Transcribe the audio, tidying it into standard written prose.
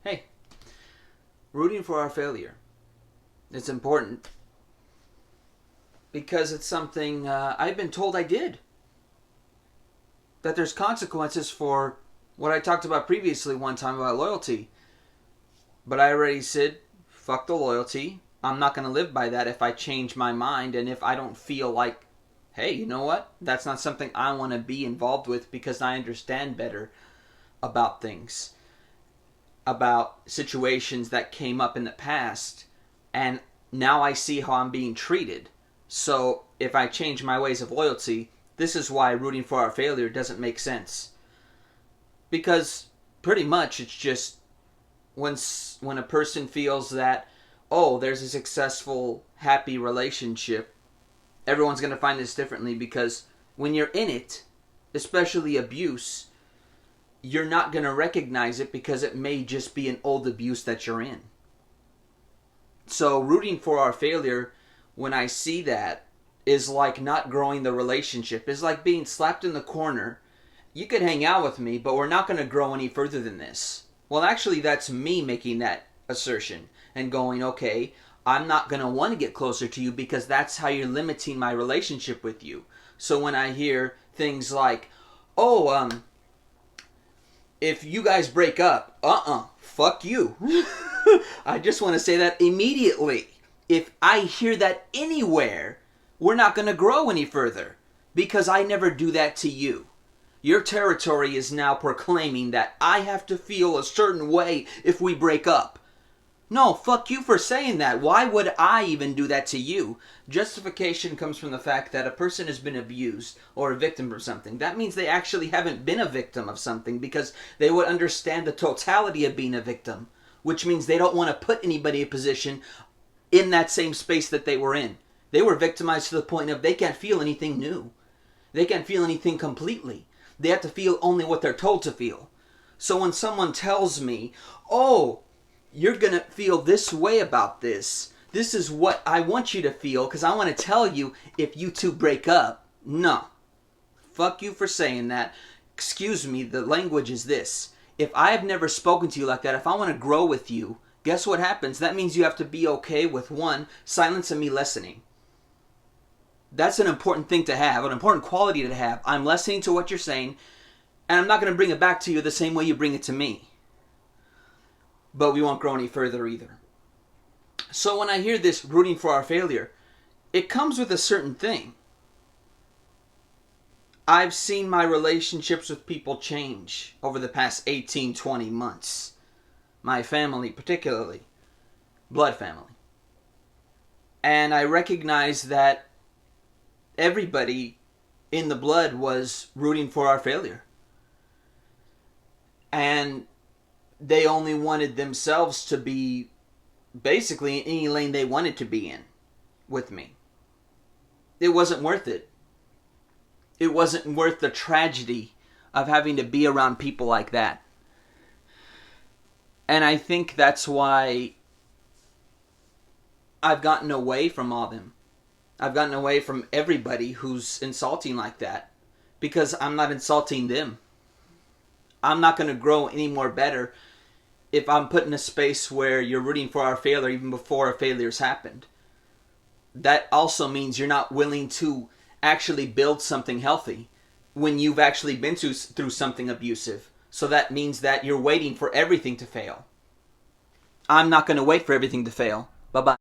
Hey, rooting for our failure. It's important because it's something I've been told I did. That there's consequences for what I talked about previously one time about loyalty. But I already said, fuck the loyalty. I'm not going to live by that if I change my mind and if I don't feel like, hey, you know what? That's not something I want to be involved with because I understand better about things, about situations that came up in the past, and now I see how I'm being treated. So if I change my ways of loyalty, this is why rooting for our failure doesn't make sense. Because pretty much it's just when a person feels that, oh, there's a successful, happy relationship, everyone's going to find this differently because when you're in it, especially abuse, you're not going to recognize it because it may just be an old abuse that you're in. So rooting for our failure, when I see that, is like not growing the relationship. Is like being slapped in the corner. You could hang out with me, but we're not going to grow any further than this. Well, actually, that's me making that assertion and going, okay, I'm not going to want to get closer to you because that's how you're limiting my relationship with you. So when I hear things like, oh, if you guys break up, fuck you. I just want to say that immediately. If I hear that anywhere, we're not going to grow any further because I never do that to you. Your territory is now proclaiming that I have to feel a certain way if we break up. No, fuck you for saying that. Why would I even do that to you? Justification comes from the fact that a person has been abused or a victim of something. That means they actually haven't been a victim of something because they would understand the totality of being a victim, which means they don't want to put anybody in a position in that same space that they were in. They were victimized to the point of they can't feel anything new. They can't feel anything completely. They have to feel only what they're told to feel. So when someone tells me, oh, you're going to feel this way about this. This is what I want you to feel because I want to tell you if you two break up. No. Fuck you for saying that. Excuse me, the language is this. If I have never spoken to you like that, if I want to grow with you, guess what happens? That means you have to be okay with, one, silence and me listening. That's an important thing to have, an important quality to have. I'm listening to what you're saying, and I'm not going to bring it back to you the same way you bring it to me. But we won't grow any further either. So when I hear this rooting for our failure, it comes with a certain thing. I've seen my relationships with people change over the past 18, 20 months. My family particularly. Blood family. And I recognize that everybody in the blood was rooting for our failure. And they only wanted themselves to be basically in any lane they wanted to be in with me. It wasn't worth it. It wasn't worth the tragedy of having to be around people like that. And I think that's why I've gotten away from all them. I've gotten away from everybody who's insulting like that because I'm not insulting them. I'm not going to grow any more better if I'm put in a space where you're rooting for our failure even before our failures happened. That also means you're not willing to actually build something healthy when you've actually been through something abusive. So that means that you're waiting for everything to fail. I'm not going to wait for everything to fail. Bye-bye.